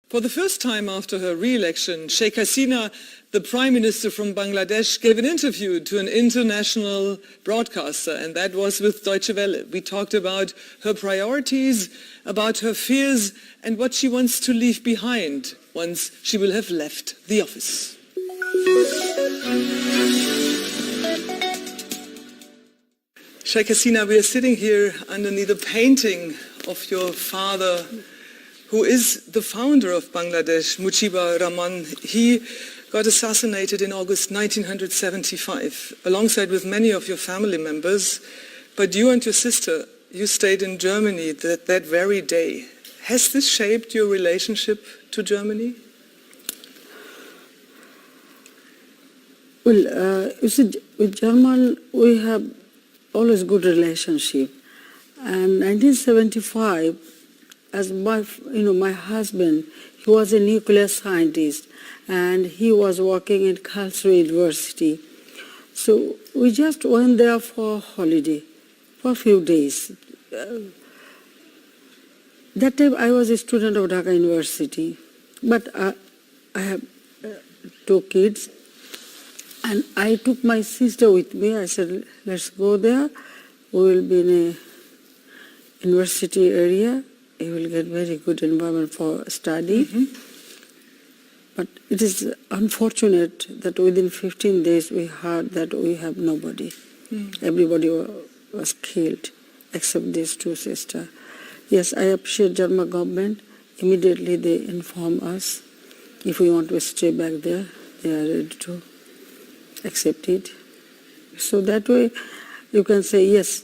For the first time after her re-election, Sheikh Hasina, the Prime Minister from Bangladesh, gave an interview to an international broadcaster, and that was with Deutsche Welle. We talked about her priorities, about her fears, and what she wants to leave behind once she will have left the office. Sheikh Hasina, we are sitting here underneath a painting of your father, who is the founder of Bangladesh, Mujibur Rahman. He got assassinated in August 1975, alongside with many of your family members. But you and your sister, you stayed in Germany that very day. Has this shaped your relationship to Germany? Well, you see, with German, we have always good relationship. And 1975, as my husband, he was a nuclear scientist, and he was working at Karlsruhe University. So we just went there for a holiday, for a few days. That time I was a student of Dhaka University, but I have two kids, and I took my sister with me. I said, let's go there. We will be in a university area. You will get very good environment for study. Mm-hmm. But it is unfortunate that within 15 days we heard that we have nobody. Mm. Everybody was killed except these two sisters. Yes, I appreciate German government. Immediately they inform us if we want to stay back there, they are ready to accept it. So that way you can say yes,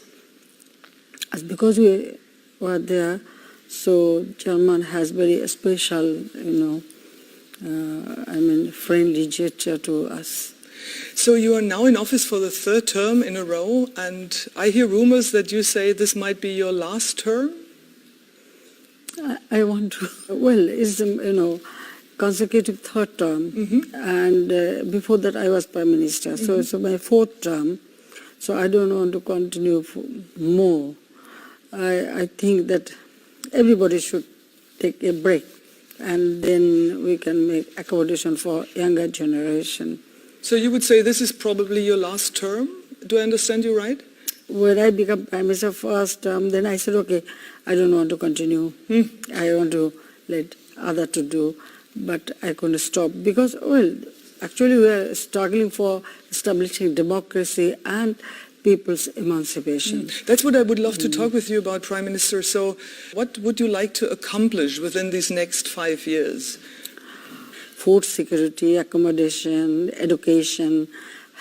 as because we were there. So German has very special, friendly gesture to us. So you are now in office for the third term in a row, and I hear rumors that you say this might be your last term? I want to, it's, consecutive third term. Mm-hmm. And before that I was Prime Minister. Mm-hmm. So it's my fourth term. So I don't want to continue for more. I think that everybody should take a break, and then we can make accommodation for younger generation. So you would say this is probably your last term? Do I understand you right? When I became Prime Minister first term, then I said, okay, I don't want to continue. I want to let others to do, but I couldn't stop because, actually we are struggling for establishing democracy and people's emancipation. That's what I would love to talk with you about, Prime Minister. So what would you like to accomplish within these next 5 years? Food security, accommodation, education,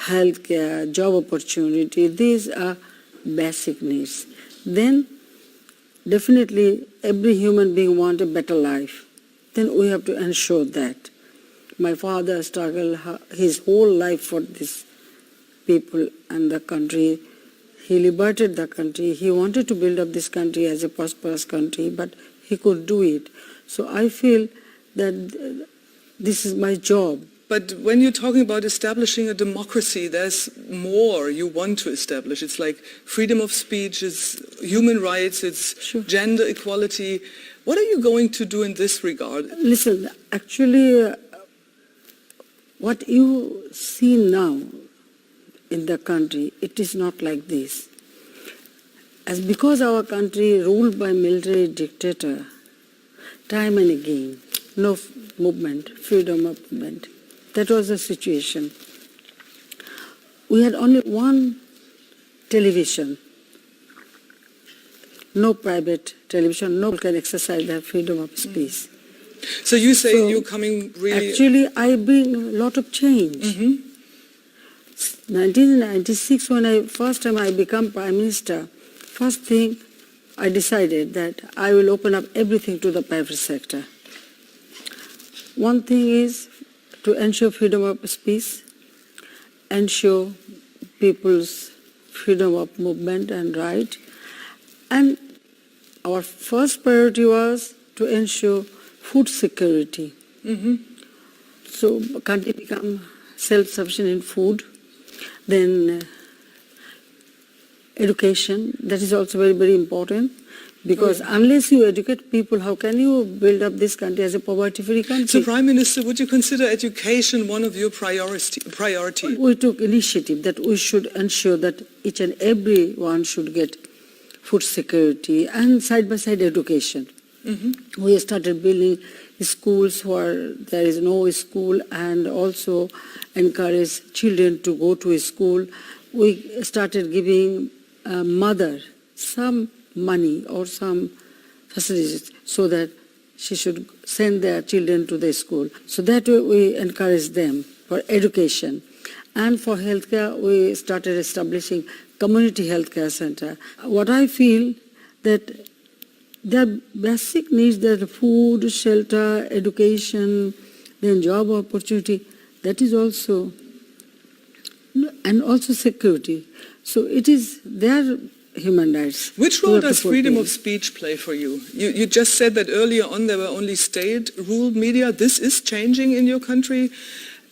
healthcare, job opportunity, these are basic needs. Then definitely every human being wants a better life. Then we have to ensure that. My father struggled his whole life for this people and the country. He liberated the country. He wanted to build up this country as a prosperous country, but he could do it. So I feel that this is my job. But when you're talking about establishing a democracy, there's more you want to establish. It's like freedom of speech, it's human rights, it's gender equality. What are you going to do in this regard? Listen, actually, what you see now in the country, it is not like this. As because our country ruled by military dictator, time and again, no movement, freedom of movement. That was the situation. We had only one television, no private television, no one can exercise their freedom of speech. So you say you're coming really... Actually, I bring a lot of change. Mm-hmm. 1996, when first time I became Prime Minister, first thing I decided that I will open up everything to the private sector. One thing is to ensure freedom of speech, ensure people's freedom of movement and right. And our first priority was to ensure food security. Mm-hmm. So country become self-sufficient in food. Then education, that is also very, very important, Because unless you educate people, how can you build up this country as a poverty-free country? So, Prime Minister, would you consider education one of your priority? We took initiative that we should ensure that each and every one should get food security and side-by-side education. We started building schools where there is no school and also encourage children to go to a school. We started giving mother some money or some facilities so that she should send their children to the school. So that way we encourage them for education. And for healthcare, we started establishing community healthcare center. What I feel that the basic needs, that food, shelter, education, then job opportunity, that is also, and also security. So it is their human rights. Which role does freedom of speech play for you? You just said that earlier on there were only state-ruled media. This is changing in your country.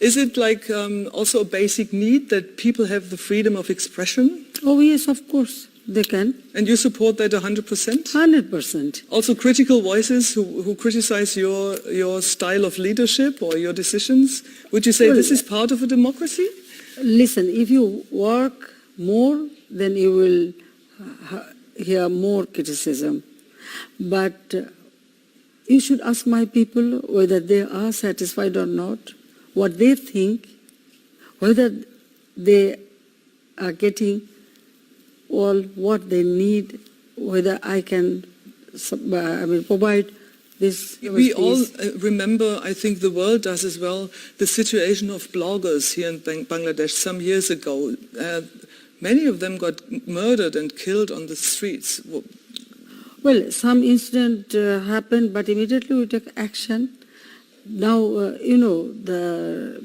Is it like also a basic need that people have the freedom of expression? Oh yes, of course, they can. And you support that 100%? 100%. Also critical voices who criticize your style of leadership or your decisions? Would you say this is part of a democracy? Listen, if you work more, then you will hear more criticism. But you should ask my people whether they are satisfied or not, what they think, whether they are getting all what they need, whether I can provide this. We all remember, I think the world does as well, the situation of bloggers here in Bangladesh some years ago. Many of them got murdered and killed on the streets. Well, some incident happened, but immediately we took action. Now, the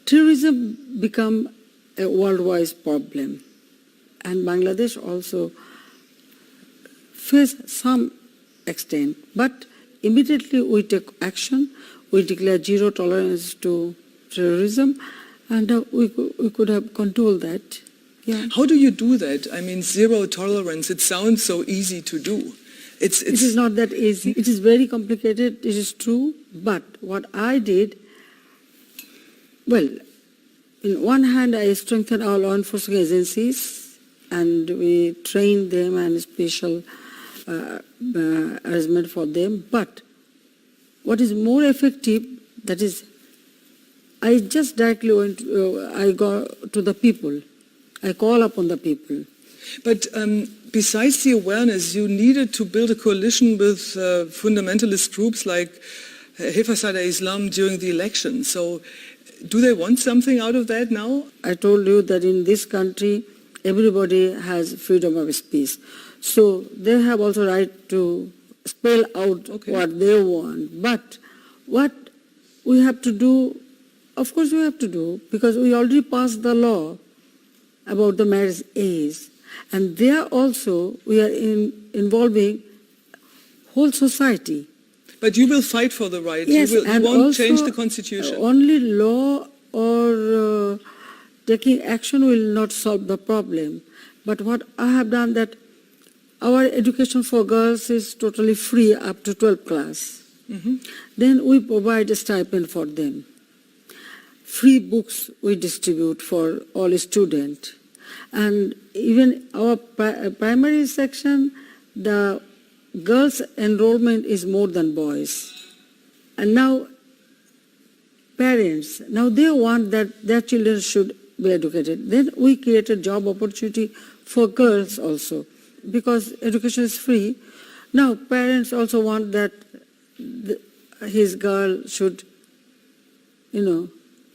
terrorism become a worldwide problem. And Bangladesh also face some extent. But immediately we take action. We declare zero tolerance to terrorism. And we could have controlled that. Yeah. How do you do that? I mean, zero tolerance, it sounds so easy to do. It is not that easy. It is very complicated, it is true. But what I did, well, in one hand, I strengthened our law enforcement agencies and we trained them and special arrangement for them. But what is more effective, that is, I just directly I go to the people. I call upon the people. But besides the awareness, you needed to build a coalition with fundamentalist groups like Hifazat Islam during the election. So do they want something out of that now? I told you that in this country, everybody has freedom of speech. So they have also right to spell out what they want. But what we have to do, of course we have to do, because we already passed the law about the marriage age. And there also we are involving whole society. But you will fight for the right. Yes, you won't change the constitution. Only law or taking action will not solve the problem. But what I have done, that our education for girls is totally free up to 12th class. Then we provide a stipend for them. Free books we distribute for all students. And even our primary section, the girls' enrollment is more than boys. And now parents, now they want that their children should be educated. Then we created job opportunity for girls also, because education is free. Now parents also want that his girl should,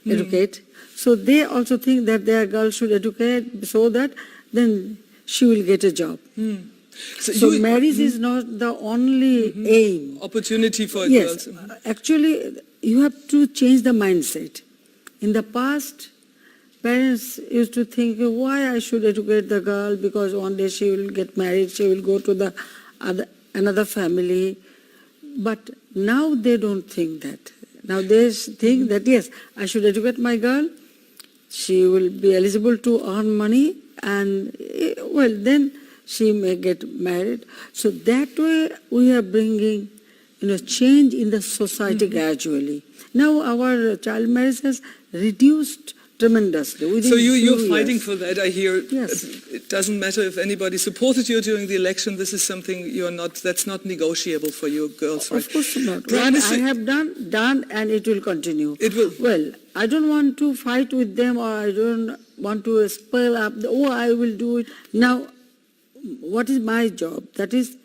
educate. So they also think that their girl should educate so that then she will get a job. So marriage is not the only aim. Opportunity for yes, girls. Actually, you have to change the mindset. In the past, parents used to think, why I should educate the girl, because one day she will get married, she will go to another family. But now they don't think that. Now they think that, yes, I should educate my girl, she will be eligible to earn money, and well, then she may get married. So that way we are bringing, change in the society gradually. Now our child marriage has reduced tremendously. So you're few fighting years. for that, I hear. Yes. It doesn't matter if anybody supported you during the election. This is something that's not negotiable for you girls, right? Of course not. Prime What I Minister- have done, and it will continue. It will. Well, I don't want to fight with them, or I don't want to spell up, I will do it. Now, what is my job? That is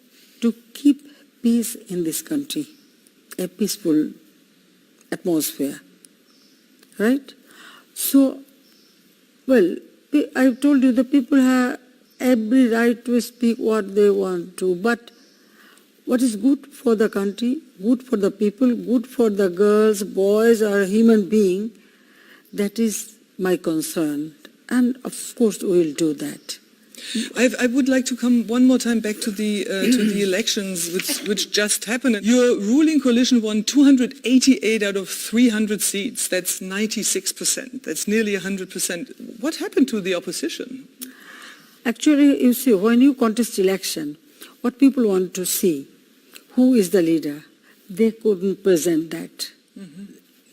to keep peace in this country, a peaceful atmosphere, right? So, well, I've told you the people have every right to speak what they want to, but what is good for the country, good for the people, good for the girls, boys, or human being, that is my concern. And of course we will do that. I would like to come one more time back to the elections which just happened. Your ruling coalition won 288 out of 300 seats. That's 96%. That's nearly 100%. What happened to the opposition? Actually, you see, when you contest election, what people want to see, who is the leader, they couldn't present that.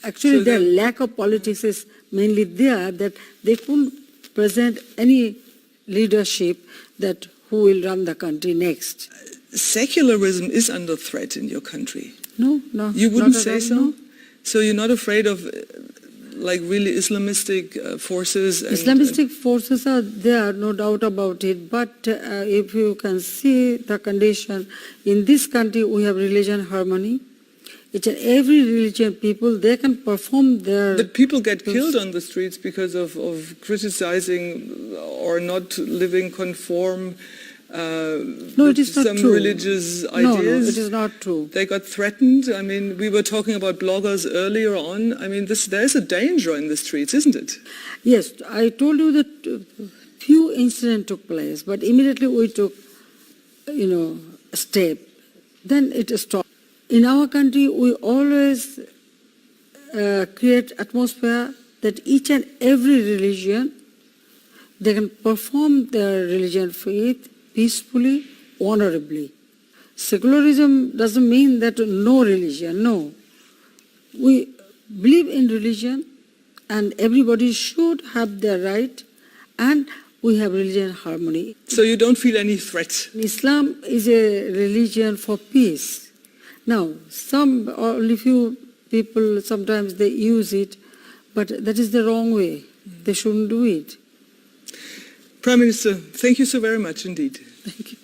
Actually, So their lack of politics is mainly there, that they couldn't present any leadership that who will run the country next. Secularism is under threat in your country. No. You wouldn't not at say all, so? no. So you're not afraid of really Islamistic forces? Islamistic forces are there, no doubt about it. But if you can see the condition, in this country we have religion harmony. Each and every religion people, they can perform their... But people get killed on the streets because of criticizing or not living conform No, it is not some true. religious ideas. No, it is not true. They got threatened. I mean, we were talking about bloggers earlier on. I mean, there's a danger in the streets, isn't it? Yes, I told you that few incidents took place, but immediately we took, a step. Then it stopped. In our country, we always create atmosphere that each and every religion, they can perform their religion faith peacefully, honorably. Secularism doesn't mean that no religion, no. We believe in religion and everybody should have their right, and we have religion harmony. So you don't feel any threat? Islam is a religion for peace. Now, only few people, sometimes they use it, but that is the wrong way. They shouldn't do it. Prime Minister, thank you so very much indeed. Thank you.